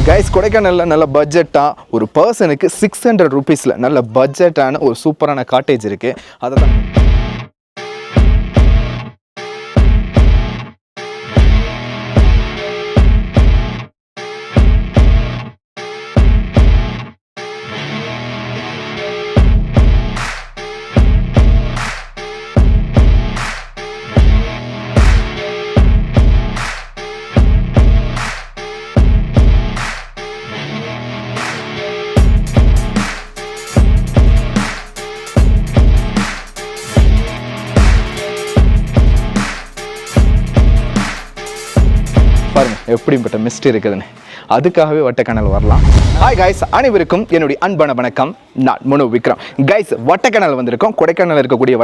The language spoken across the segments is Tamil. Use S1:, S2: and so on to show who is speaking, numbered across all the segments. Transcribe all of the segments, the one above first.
S1: கைஸ் கொடைக்கானல்ல நல்ல பட்ஜெட்டாக ஒரு பர்சனுக்கு 600 rupeesல நல்ல பட்ஜெட்டான ஒரு சூப்பரான காட்டேஜ் இருக்குது. அதை தான் பாருங்க எப்படிப்பட்ட மிஸ்ட் இருக்குதுன்னு. அதுக்காகவே வட்டக்கணல் வரலாம். ஹாய் கைஸ், அனைவருக்கும் என்னுடைய அன்பான வணக்கம். நான் மனோ விக்ரம். கைஸ், வட்டக்கணல் வந்திருக்கோம். கொடைக்கானல் இருக்கக்கூடிய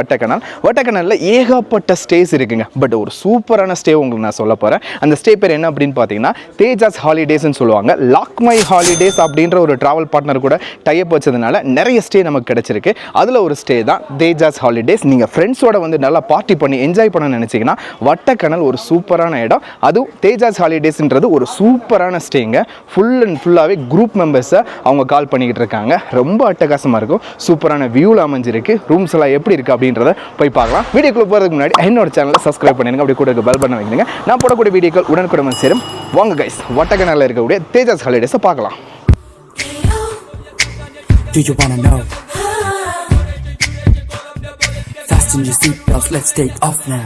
S1: வட்டக்கணலில் ஏகப்பட்ட ஸ்டேஸ் இருக்குங்க. பட் ஒரு சூப்பரான ஸ்டே உங்களுக்கு நான் சொல்ல போகிறேன். அந்த ஸ்டே பேர் என்ன அப்படின்னு பார்த்தீங்கன்னா தேஜாஸ் ஹாலிடேஸ்ன்னு சொல்லுவாங்க. லாக் மை ஹாலிடேஸ் அப்படின்ற ஒரு ட்ராவல் பார்ட்னர் கூட டைப் வச்சதுனால நிறைய ஸ்டே நமக்கு கிடைச்சிருக்கு. அதில் ஒரு ஸ்டே தான் தேஜாஸ் ஹாலிடேஸ். நீங்கள் ஃப்ரெண்ட்ஸோட வந்து நல்லா பார்ட்டி பண்ணி என்ஜாய் பண்ண நினச்சிங்கன்னா வட்டக்கணல் ஒரு சூப்பரான இடம். அதுவும் தேஜாஸ் ஹாலிடேஸ்ன்றது ஒரு சூப்பரான ஸ்டேங்க. ஃபுல் அண்ட் ஃபுல்லாகவே குரூப் மெம்பர்ஸை அவங்க கால் பண்ணிக்கிட்டு இருக்காங்க. ரொம்ப அட்டகாசமாக இருக்கும். சூப்பரான வியூவில் அமைஞ்சிருக்கு. ரூம்ஸ் எல்லாம் எப்படி இருக்குது அப்படின்றத போய் பார்க்கலாம். வீடியோக்குள்ள போகிறதுக்கு முன்னாடி என்னோட சேனலை சப்ஸ்கிரைப் பண்ணிடுங்க. அப்படி கூட பெல் பட்டன் வைக்கிறீங்க. நான் போடக்கூடிய வீடியோக்கள் உடனுக்குடன் சேரும். வாங்க கைஸ், வட்டக்கணலில் இருக்கக்கூடிய தேஜாஸ் ஹாலிடேஸை பார்க்கலாம்.
S2: Do you wanna know? Fasten your seatbelts, let's take off now.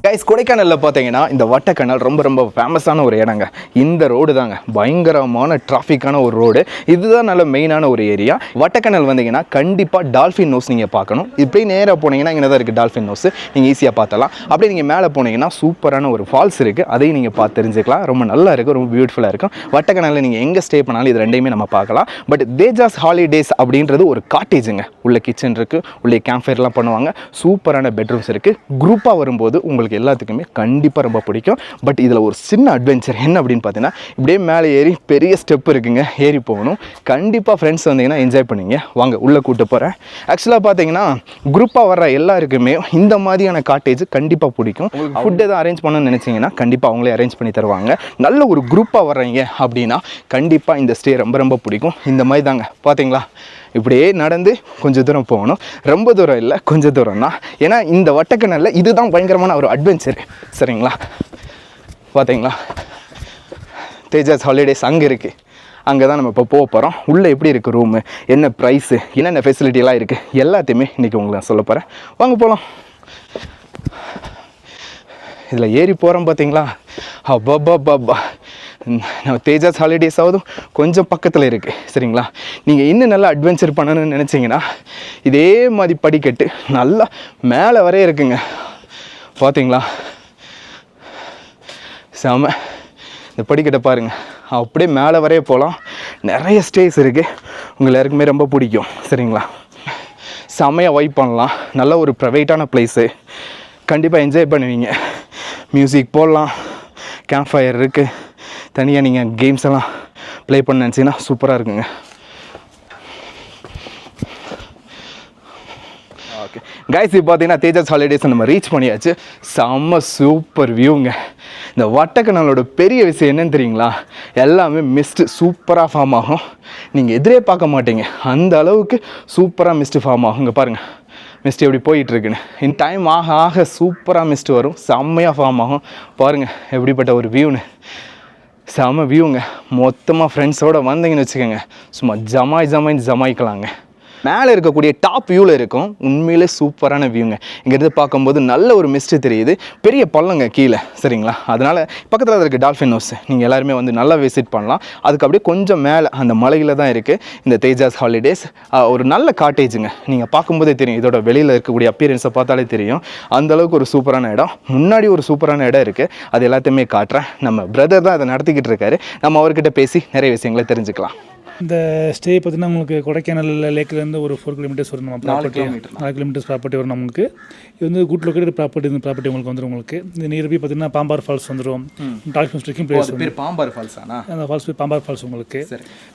S1: Guys, கொடைக்கானலில் பார்த்தீங்கன்னா இந்த வட்டக்கணல் ரொம்ப ரொம்ப ஃபேமஸான ஒரு இடங்க. இந்த ரோடு தாங்க பயங்கரமான டிராஃபிக்கான ஒரு ரோடு. இதுதான் நல்ல மெயினான ஒரு ஏரியா. வட்டக்கணல் வந்தீங்கன்னா கண்டிப்பாக டால்ஃபின் நோஸ் நீங்கள் பார்க்கணும். இப்படி நேராக போனீங்கன்னா இங்கே தான் இருக்குது டால்ஃபின் நோஸ். நீங்கள் ஈஸியாக பார்த்தலாம். அப்படியே நீங்கள் மேலே போனீங்கன்னா சூப்பரான ஒரு ஃபால்ஸ் இருக்குது. அதையும் நீங்கள் பார்த்து தெரிஞ்சுக்கலாம். ரொம்ப நல்லா இருக்குது, ரொம்ப பியூட்டிஃபுல்லாக இருக்கும். வட்டக்கணலில் நீங்கள் எங்கே ஸ்டே பண்ணாலும் இது ரெண்டையுமே நம்ம பார்க்கலாம். பட் தேஜாஸ் ஹாலிடேஸ் அப்படின்றது ஒரு காட்டேஜுங்க. உள்ள கிச்சன் இருக்குது, உள்ளே கேம்ப் ஃபயர்லாம் பண்ணுவாங்க. சூப்பரான பெட்ரூம்ஸ் இருக்குது. குரூப்பாக வரும்போது உங்களுக்கு எல்லாத்துக்குமே கண்டிப்பாக ரொம்ப பிடிக்கும். பட் இதில் ஒரு சின்ன அட்வென்ச்சர் என்ன அப்படின்னு பார்த்தீங்கன்னா இப்படியே மேலே ஏறி பெரிய ஸ்டெப் இருக்குங்க. ஏறி போகணும். கண்டிப்பாக ஃப்ரெண்ட்ஸ் வந்தீங்கன்னா என்ஜாய் பண்ணுவீங்க. வாங்க உள்ளே கூப்பிட்டு போகிறேன். ஆக்சுவலாக பார்த்தீங்கன்னா குரூப்பாக வர்ற எல்லாருக்குமே இந்த மாதிரியான காட்டேஜ் கண்டிப்பாக பிடிக்கும். ஃபுட் எதாவது அரேஞ்ச் பண்ணணும்னு நினச்சிங்கன்னா கண்டிப்பாக அவங்களே அரேஞ்ச் பண்ணி தருவாங்க. நல்ல ஒரு குரூப்பாக வர்றீங்க அப்படின்னா கண்டிப்பாக இந்த ஸ்டே ரொம்ப ரொம்ப பிடிக்கும். இந்த மாதிரி தாங்க பார்த்தீங்களா, இப்படியே நடந்து கொஞ்சம் தூரம் போகணும். ரொம்ப தூரம் இல்லை, கொஞ்சம் தூரம் தான். ஏன்னா இந்த வட்டக்கணலில் இதுதான் பயங்கரமான ஒரு அட்வென்ச்சர். சரிங்களா, பார்த்தீங்களா தேஜாஸ் ஹாலிடேஸ் அங்கே இருக்குது. அங்கே தான் நம்ம இப்போ போக போகிறோம். உள்ளே எப்படி இருக்குது ரூமு, என்ன ப்ரைஸு, என்னென்ன ஃபெசிலிட்டிலாம் இருக்குது எல்லாத்தையுமே இன்றைக்கி உங்களுக்கு நான் சொல்ல போகிறேன். வாங்க போகலாம். இதில் ஏறி போகிறோம் பார்த்தீங்களா, அப்பா நம்ம தேஜாஸ் ஹாலிடேஸ் ஆகுதும் கொஞ்சம் பக்கத்தில் இருக்குது. சரிங்களா, நீங்கள் இன்னும் நல்லா அட்வென்ச்சர் பண்ணணும்னு நினச்சிங்கன்னா இதே மாதிரி படிக்கட்டு நல்லா மேலே வரையே இருக்குங்க. பார்த்தீங்களா, செம. இந்த படிக்கட்டை பாருங்கள், அப்படியே மேலே வரையே போகலாம். நிறைய ஸ்டேஸ் இருக்குது. உங்கள் எல்லாருக்குமே ரொம்ப பிடிக்கும். சரிங்களா, செமையாக வைப் பண்ணலாம். நல்ல ஒரு ப்ரைவேட்டான ப்ளேஸு. கண்டிப்பாக என்ஜாய் பண்ணுவீங்க. மியூசிக் போடலாம், கேம்ப் ஃபயர் இருக்குது. தனியாக நீங்கள் கேம்ஸ் எல்லாம் ப்ளே பண்ண நினச்சிங்கன்னா சூப்பராக இருக்குங்க. ஓகே கைஸ், இப்போ பார்த்தீங்கன்னா தேஜாஸ் ஹாலிடேஸ் நம்ம ரீச் பண்ணியாச்சு. செம்ம சூப்பர் வியூங்க. இந்த வட்டக்கணலோட பெரிய விஷயம் என்னன்னு தெரியுங்களா, எல்லாமே மிஸ்ட் சூப்பராக ஃபார்ம் ஆகும். நீங்கள் எதிரே பார்க்க மாட்டீங்க, அந்த அளவுக்கு சூப்பராக மிஸ்ட் ஃபார்ம் ஆகும். இங்கே பாருங்கள் மிஸ்ட் எப்படி போயிட்டுருக்குன்னு. இந்த டைம் ஆக ஆக சூப்பராக மிஸ்ட் வரும். செம்மையாக ஃபார்ம் ஆகும். பாருங்கள் எப்படிப்பட்ட ஒரு வியூன்னு. செம்ம வியூங்க. மொத்தமாக ஃப்ரெண்ட்ஸோடு வந்தீங்கன்னு வச்சுக்கோங்க, சும்மா ஜமாய்க்கலாங்க. மேலே இருக்கக்கூடிய டாப் வியூவில் இருக்கும். உண்மையிலே சூப்பரான வியூங்க. இங்கேருந்து பார்க்கும்போது நல்ல ஒரு மிஸ்ட்டு தெரியுது. பெரிய பள்ளங்க கீழே. சரிங்களா, அதனால் பக்கத்தில் இருக்க டால்ஃபின் ஹவுஸ் நீங்கள் எல்லாருமே வந்து நல்லா விசிட் பண்ணலாம். அதுக்கு அப்படியே கொஞ்சம் மேலே அந்த மலையில் தான் இருக்குது இந்த தேஜாஸ் ஹாலிடேஸ். ஒரு நல்ல காட்டேஜுங்க. நீங்கள் பார்க்கும்போதே தெரியும், இதோட வெளியில் இருக்கக்கூடிய அப்பியரன்ஸை பார்த்தாலே தெரியும். அந்தளவுக்கு ஒரு சூப்பரான இடம். முன்னாடி ஒரு சூப்பரான இடம் இருக்குது. அது எல்லாத்தையுமே காட்டுறேன். நம்ம பிரதர் தான் அதை நடத்திக்கிட்டு இருக்காரு. நம்ம அவர்கிட்ட பேசி நிறைய விஷயங்களை தெரிஞ்சுக்கலாம்.
S3: இந்த ஸ்டே பார்த்தீங்கன்னா உங்களுக்கு கொடைக்கானல் லேக்லேருந்து ஒரு 4 கிலோமீட்டர்ஸ் வரும் நம்ம ப்ராப்பர்ட்டி 4 கிலோமீட்டர்ஸ் ப்ராப்பர்ட்டி வரும் நமக்கு. இது வந்து குட் லொக்கேட்டட் ப்ராப்பர்ட்டி. இந்த ப்ராப்பர்ட்டி உங்களுக்கு வந்துடும். உங்களுக்கு இந்த நியர்பை பார்த்தீங்கன்னா பாம்பார் ஃபால்ஸ் வந்துடும். டால்ஃபின்ஸ் ட்ரெக்கிங் பிளேஸ்
S1: பேர் பாம்பார் ஃபால்ஸானா?
S3: அந்த ஃபால்ஸ் பேர் பாம்பார் ஃபால்ஸ் உங்களுக்கு.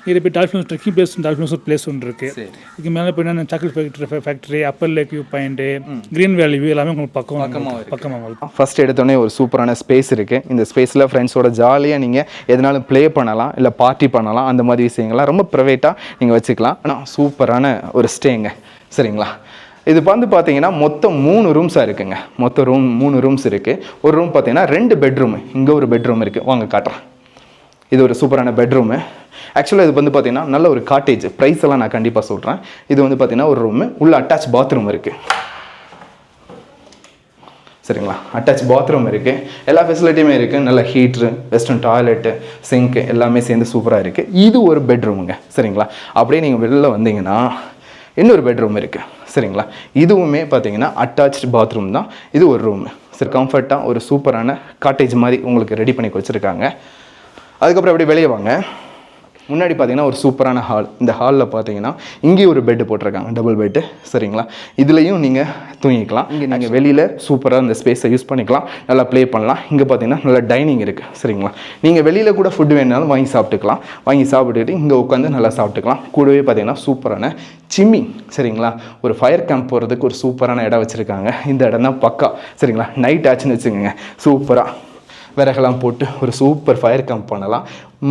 S3: Nearby dolphins trekking place, dolphins ஒரு பிளேஸ் ஒன்று இருக்குது. இதுக்கு மேலே போய் chocolate factory, upper lake view point, green valley view எல்லாமே உங்களுக்கு பக்கமாக உங்களுக்கு.
S1: ஃபர்ஸ்ட் எடுத்தோடனே ஒரு சூப்பரான ஸ்பேஸ் இருக்குது. இந்த ஸ்பேஸில் ஃப்ரெண்ட்ஸோட ஜாலியாக நீங்கள் எதனாலும் ப்ளே பண்ணலாம், இல்லை பார்ட்டி பண்ணலாம். அந்த மாதிரி விஷயங்கள்லாம் ரொம்ப ப்ரைவேட்டாக நீங்கள் வச்சுக்கலாம். ஆனால் சூப்பரான ஒரு ஸ்டேங்க. சரிங்களா? இது வந்து பார்த்தீங்கன்னா மொத்தம் 3 ரூம்ஸாக இருக்குங்க. மொத்தம் 3 ரூம்ஸ் இருக்குது. ஒரு ரூம் பார்த்தீங்கன்னா 2 பெட்ரூமு. இங்கே ஒரு பெட்ரூம் இருக்குது, வாங்க காட்டுறேன். இது ஒரு சூப்பரான பெட்ரூமு. ஆக்சுவலாக இது வந்து பார்த்தீங்கன்னா நல்ல ஒரு காட்டேஜ். ப்ரைஸ் எல்லாம் நான் கண்டிப்பாக சொல்கிறேன். இது வந்து பார்த்தீங்கன்னா ஒரு ரூமு உள்ள அட்டாச் பாத்ரூம் இருக்குது. சரிங்களா? அட்டாச் பாத்ரூம் இருக்குது, எல்லா ஃபெசிலிட்டியுமே இருக்குது. நல்ல ஹீட்ரு, வெஸ்டர்ன் டாய்லெட்டு, சிங்க்கு எல்லாமே சேர்ந்து சூப்பராக இருக்குது. இது ஒரு பெட்ரூமுங்க. சரிங்களா? அப்படியே நீங்கள் வெளில வந்தீங்கன்னா இன்னொரு பெட்ரூம் இருக்குது. சரிங்களா? இதுவுமே பார்த்தீங்கன்னா அட்டாச்சு பாத்ரூம் தான். இது ஒரு ரூமு. சரி, கம்ஃபர்ட்டாக ஒரு சூப்பரான காட்டேஜ் மாதிரி உங்களுக்கு ரெடி பண்ணி வச்சுருக்காங்க. அதுக்கப்புறம் அப்படியே வெளியே வாங்க. முன்னாடி பார்த்தீங்கன்னா ஒரு சூப்பரான ஹால். இந்த ஹாலில் பார்த்தீங்கன்னா இங்கேயும் ஒரு பெட்டு போட்டிருக்காங்க, டபுள் பெட்டு. சரிங்களா? இதுலேயும் நீங்கள் தூங்கிக்கலாம். இங்கே நீங்கள் வெளியில் சூப்பராக இந்த ஸ்பேஸை யூஸ் பண்ணிக்கலாம், நல்லா ப்ளே பண்ணலாம். இங்கே பார்த்தீங்கன்னா நல்லா டைனிங் இருக்குது. சரிங்களா? நீங்கள் வெளியில் கூட ஃபுட்டு வேணாலும் வாங்கி சாப்பிட்டுக்கலாம். வாங்கி சாப்பிட்டுட்டு இங்கே உட்காந்து நல்லா சாப்பிட்டுக்கலாம். கூடவே பார்த்தீங்கன்னா சூப்பரான சிம்மி. சரிங்களா? ஒரு ஃபயர் கேம்ப் போகிறதுக்கு ஒரு சூப்பரான இடம் வச்சுருக்காங்க. இந்த இடம் தான் பக்கா. சரிங்களா? நைட் ஆச்சுன்னு வச்சுக்கோங்க, சூப்பராக விறகெல்லாம் போட்டு ஒரு சூப்பர் ஃபயர் கேம்ப் பண்ணலாம்.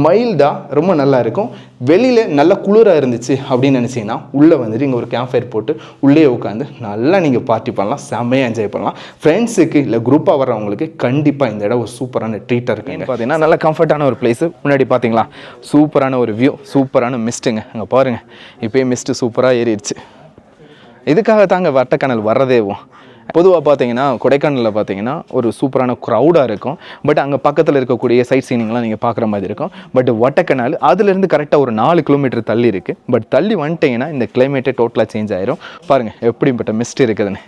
S1: மைல்டாக ரொம்ப நல்லா இருக்கும். வெளியில் நல்ல குளிராக இருந்துச்சு அப்படின்னு நினச்சிங்கன்னா உள்ளே வந்துட்டு இங்கே ஒரு கேம்ப் ஃபயர் போட்டு உள்ளே உட்காந்து நல்லா நீங்கள் பார்ட்டி பண்ணலாம், செம்மையாக என்ஜாய் பண்ணலாம். ஃப்ரெண்ட்ஸுக்கு இல்லை குரூப்பாக வர்றவங்களுக்கு கண்டிப்பாக இந்த இடம் ஒரு சூப்பரான ட்ரீட்டாக இருக்குங்க. பார்த்தீங்கன்னா நல்ல கம்ஃபர்ட்டான ஒரு பிளேஸு. முன்னாடி பார்த்தீங்களா சூப்பரான ஒரு வியூ, சூப்பரான மிஸ்ட்டுங்க. அங்கே பாருங்கள், இப்போயே மிஸ்ட்டு சூப்பராக ஏறிடுச்சு. இதுக்காக தாங்க வட்டக்கணல் வர்றதேவும். பொதுவாக பார்த்தீங்கன்னா கொடைக்கானலில் பார்த்தீங்கன்னா ஒரு சூப்பரான க்ரௌடாக இருக்கும். பட் அங்கே பக்கத்தில் இருக்கக்கூடிய சைட் சீனிங்லாம் நீங்கள் பார்க்குற மாதிரி இருக்கும். பட் வட்டக்கனால் அதுலேருந்து கரெக்டாக ஒரு 4 கிலோமீட்டர் தள்ளி இருக்குது. பட் தள்ளி வந்துட்டிங்கன்னா இந்த கிளைமேட்டே டோட்டலாக சேஞ்ச் ஆயிரும். பாருங்கள் எப்படிப்பட்ட மிஸ்ட் இருக்குதுன்னு.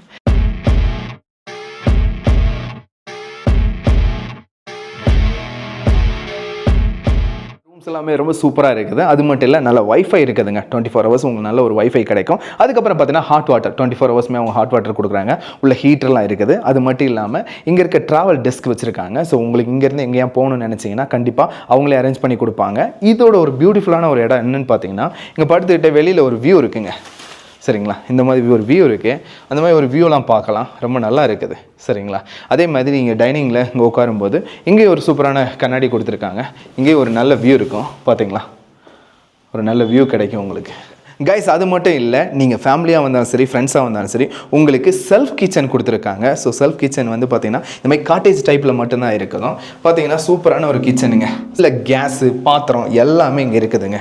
S1: எல்லாமே ரொம்ப சூப்பராக இருக்குது. அது மட்டும் இல்லை, நல்ல வைஃபை இருக்குதுங்க. 24 ஹவர்ஸ் உங்களுக்கு நல்ல ஒரு வைஃபை கிடைக்கும். அதுக்கப்புறம் பார்த்தீங்கன்னா ஹாட் வாட்டர் 24 ஹவர்ஸ்மே அவங்க ஹாட் வாட்டர் கொடுக்குறாங்க. உள்ள ஹீட்டர்லாம் இருக்குது. அது மட்டும் இல்லாமல் இங்கே இருக்க ட்ராவல் டெஸ்க் வச்சுருக்காங்க. ஸோ உங்களுக்கு இங்கேருந்து எங்கேயா போகணும்னு நினச்சிங்கன்னா கண்டிப்பாக அவங்களே அரேஞ்ச் பண்ணி கொடுப்பாங்க. இதோட ஒரு பியூட்டிஃபுல்லான ஒரு இடம் என்னென்னு பார்த்தீங்கன்னா, இங்கே படுத்துக்கிட்ட வெளியில் ஒரு வியூ இருக்குங்க. சரிங்களா? இந்த மாதிரி ஒரு வியூ இருக்குது. அந்த மாதிரி ஒரு வியூலாம் பார்க்கலாம், ரொம்ப நல்லா இருக்குது. சரிங்களா? அதே மாதிரி நீங்கள் டைனிங்கில் இங்கே உட்காரும்போது இங்கேயும் ஒரு சூப்பரான கண்ணாடி கொடுத்துருக்காங்க. இங்கேயும் ஒரு நல்ல வியூ இருக்கும். பார்த்தீங்களா? ஒரு நல்ல வியூ கிடைக்கும் உங்களுக்கு. கைஸ், அது மட்டும் இல்லை, நீங்கள் ஃபேமிலியாக வந்தாலும் சரி, ஃப்ரெண்ட்ஸாக வந்தாலும் சரி, உங்களுக்கு செல்ஃப் கிச்சன் கொடுத்துருக்காங்க. ஸோ செல்ஃப் கிச்சன் வந்து பார்த்தீங்கன்னா இந்த மாதிரி காட்டேஜ் டைப்பில் மட்டும்தான் இருக்கணும். பார்த்தீங்கன்னா சூப்பரான ஒரு கிச்சனுங்க. இல்லை கேஸு, பாத்திரம் எல்லாமே இங்கே இருக்குதுங்க.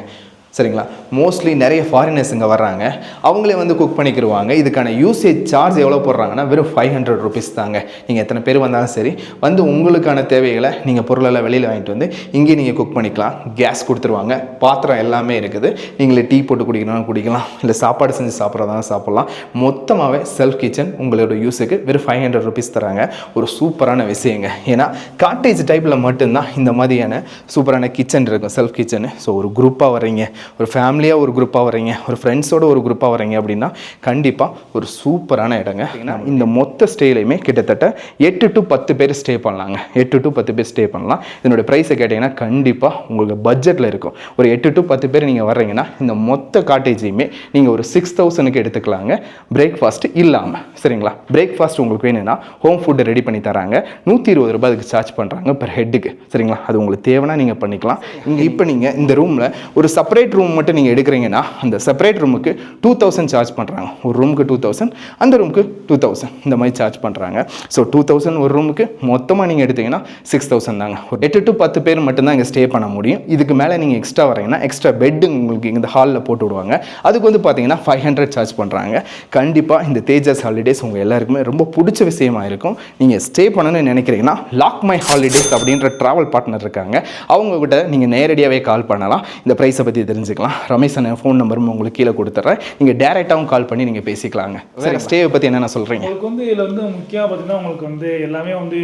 S1: சரிங்களா? மோஸ்ட்லி நிறைய ஃபாரினர்ஸ் இங்கே வர்றாங்க, அவங்களே வந்து குக் பண்ணிக்கிடுவாங்க. இதுக்கான யூசேஜ் சார்ஜ் எவ்வளோ போடுறாங்கன்னா வெறும் 500 ருபீஸ் தாங்க. நீங்கள் எத்தனை பேர் வந்தாலும் சரி வந்து உங்களுக்கான தேவைகளை நீங்கள் பொருளெல்லாம் வெளியில் வாங்கிட்டு வந்து இங்கேயே நீங்கள் குக் பண்ணிக்கலாம். கேஸ் கொடுத்துருவாங்க, பாத்திரம் எல்லாமே இருக்குது. நீங்களே டீ போட்டு குடிக்கணும்னு குடிக்கலாம், இல்லை சாப்பாடு செஞ்சு சாப்பிட்றதாலும் சாப்பிட்லாம். மொத்தமாகவே செல்ஃப் கிச்சன் உங்களோட யூஸுக்கு வெறும் 500 ருபீஸ் தராங்க. ஒரு சூப்பரான விஷயங்க. ஏன்னா காட்டேஜ் டைப்பில் மட்டும்தான் இந்த மாதிரியான சூப்பரான கிச்சன் இருக்கும், செல்ஃப் கிச்சனு. ஸோ ஒரு குரூப்பாக வர்றீங்க, ஒரு ஃபேமிலியாக ஒரு குரூப்பாக வரீங்க, ஒரு ஃப்ரெண்ட்ஸோட ஒரு குரூப்பாக வரீங்க அப்படின்னா கண்டிப்பாக ஒரு சூப்பரான இடங்க. இந்த மொத்த ஸ்டேலையுமே கிட்டத்தட்ட 8 to 10 பேர் ஸ்டே பண்ணலாங்க. 8 to 10 பேர் ஸ்டே பண்ணலாம். இதனுடைய ப்ரைஸை கேட்டிங்கன்னா கண்டிப்பாக உங்களுக்கு பட்ஜெட்டில் இருக்கும். ஒரு 8 to 10 பேர் நீங்கள் வர்றீங்கன்னா இந்த மொத்த காட்டேஜையுமே நீங்கள் ஒரு 6000க்கு எடுத்துக்கலாங்க, பிரேக்ஃபாஸ்ட் இல்லாமல். சரிங்களா? பிரேக்ஃபாஸ்ட் உங்களுக்கு வேணும்னா ஹோம் ஃபுட்டு ரெடி பண்ணி தராங்க. 120 ரூபாய் அதுக்கு சார்ஜ் பண்ணுறாங்க பெர் ஹெட்டுக்கு. சரிங்களா? அது உங்களுக்கு தேவைன்னா நீங்கள் பண்ணிக்கலாம். இங்கே இப்போ நீங்கள் இந்த ரூமில் ஒரு செப்பரேட் ரூம் மட்டும் நீங்கள் எடுக்கிறீங்கன்னா அந்த செப்பரேட் ரூமுக்கு 2000 சார்ஜ் பண்ணுறாங்க. ஒரு ரூமுக்கு 2000, அந்த ரூமுக்கு 2000, இந்த மாதிரி சார்ஜ் பண்ணுறாங்க. ஸோ 2000 ஒரு ரூமுக்கு, மொத்தமாக நீங்கள் எடுத்தீங்கன்னா 6000 தாங்க. ஒரு 8 to 10 பேர் மட்டும்தான் இங்கே ஸ்டே பண்ண முடியும். இதுக்கு மேலே நீங்கள் எக்ஸ்ட்ரா வரீங்கன்னா எக்ஸ்ட்ரா பெட்டு உங்களுக்கு இந்த ஹாலில் போட்டு விடுவாங்க. அதுக்கு வந்து பார்த்தீங்கன்னா 500 சார்ஜ் பண்ணுறாங்க. கண்டிப்பாக இந்த தேஜஸ் ஹாலிடேஸ் உங்கள் எல்லாருக்குமே ரொம்ப பிடிச்ச விஷயமா இருக்கும். நீங்கள் ஸ்டே பண்ணணும்னு நினைக்கிறீங்கன்னா லாக் மை ஹாலிடேஸ் அப்படின்ற ட்ராவல் பார்ட்னர் இருக்காங்க. அவங்கக்கிட்ட நீங்கள் நேரடியாகவே கால் பண்ணலாம். இந்த ப்ரைஸை பற்றி தெரிஞ்சு தெரிஞ்சுக்கலாம். ரமேஷ் அண்ணன் ஃபோன் நம்பரும் உங்களுக்கு கீழே கொடுத்துட்றேன். நீங்கள் டேரெக்டாகவும் கால் பண்ணி நீங்கள் பேசிக்கலாங்க. சரி, ஸ்டேவை பற்றி என்னென்ன சொல்கிறீங்க?
S3: உங்களுக்கு வந்து இதில் வந்து முக்கியமாக பார்த்தீங்கன்னா உங்களுக்கு வந்து எல்லாமே வந்து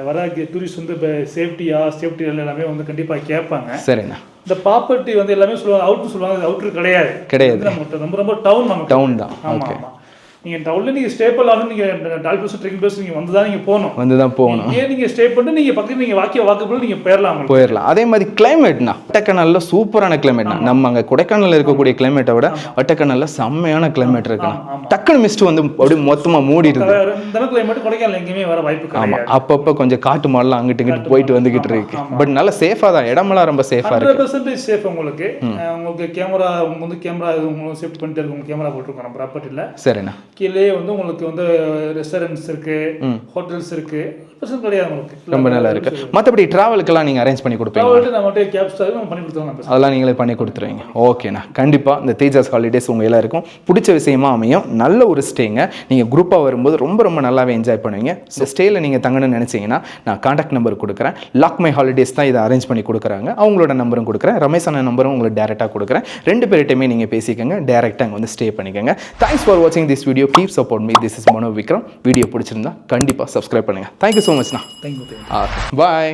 S3: வர டூரிஸ்ட் வந்து இப்போ சேஃப்டி எல்லாமே வந்து கண்டிப்பாக கேட்பாங்க.
S1: சரிண்ணா.
S3: இந்த ப்ராப்பர்ட்டி வந்து எல்லாமே சொல்லுவாங்க அவுட்ரு சொல்லுவாங்க, அவுட்ரு கிடையாது. நம்ம ரொம்ப டவுன் தான்.
S1: ஓகே.
S3: நீங்கள் டவுனில் நீங்கள் ஸ்டே பண்ணாலும் நீங்கள் டால் பிளஸ் ட்ரெக்கிங் பிளஸ் நீங்கள் வந்து தான் போகணும். ஏன் நீங்கள் ஸ்டே பண்ணிட்டு நீங்கள் பக்கத்தில் நீங்கள் வாக்கபிள் நீங்கள் போயிடலாம்.
S1: அதே மாதிரி கிளைமேட்னா வட்டக்கனல்ல சூப்பரான கிளைமேட்னா நம்ம அங்கே கொடைக்கானலில் இருக்கக்கூடிய கிளைமேட்டை விட வட்டக்கனல்ல செம்மையான கிளைமேட் இருக்குண்ணா. டக்குன்னு மிஸ்ட் வந்து அப்படியே மொத்தமாக மூடிடுது.
S3: இந்த கிளைமேட் கொடைக்கானல் எங்கேயுமே வர வாய்ப்பு கிடையாது.
S1: அப்பப்போ கொஞ்சம் காட்டு மாடலாம் அங்கிட்டு இங்கிட்டு போயிட்டு வந்துகிட்டு இருக்கு. பட் நல்லா சேஃபாக தான், இடமெல்லாம் ரொம்ப சேஃபாக இருக்கு.
S3: 100% சேஃப். உங்களுக்கு கேமரா வந்து உங்களுக்கு சேஃப்டி பண்ணிட்டு இருக்கு. கேமரா போட்டிருக்கோம் நம்ம ப்ராப்பர்ட்டியில்.
S1: சரிண்ணா.
S3: கீழே வந்து உங்களுக்கு வந்து ரெஸ்டாரண்ட்ஸ் இருக்கு, ஹோட்டல்ஸ் இருக்கு. பிரச்சனை கிடையாது உங்களுக்கு.
S1: ரொம்ப நல்லா இருக்கு. மற்றபடி டிராவலுக்கெல்லாம் நீங்கள் அரேஞ்ச் பண்ணி கொடுப்பீங்க?
S3: நம்மகிட்ட கேப் ஸ்டார் நம்ம பண்ணி கொடுத்துருவோம்.
S1: அதெல்லாம் நீங்களே பண்ணி கொடுத்துருவீங்க. ஓகேண்ணா. கண்டிப்பாக இந்த தேஜாஸ் ஹாலிடேஸ் உங்கள் எல்லாருக்கும் பிடிச்ச விஷயமா அமையும். நல்ல ஒரு ஸ்டேங்க. நீங்கள் குரூப்பாக வரும்போது ரொம்ப ரொம்ப நல்லாவே என்ஜாய் பண்ணுவீங்க. ஸ்டேயில் நீங்கள் தங்கணும்னு நினச்சிங்கன்னா நான் கான்டாக்ட் நம்பர் கொடுக்குறேன். லாக் மை ஹாலிடேஸ் தான் இதை அரேஞ்ச் பண்ணி கொடுக்குறாங்க. அவங்களோட நம்பரும் கொடுக்குறேன். ரமேஷ் அண்ணன் நம்பரும் உங்களுக்கு டேரெக்டாக கொடுக்குறேன். 2 பேர்கிட்டையுமே நீங்கள் பேசிக்கங்க. டேரெக்டாக அங்கே வந்து ஸ்டே பண்ணிக்கோங்க. தேங்க்ஸ் ஃபார் வாட்சிங் this video. Keep support me. This is Mano Vikram. Video பிடிச்சிருந்தா கண்டிப்பாக சப்ஸ்கிரைப் பண்ணுங்கள். தேங்க்யூ ஸோ மச்ண்ணா.
S3: தேங்க்யூ.
S1: பாய்.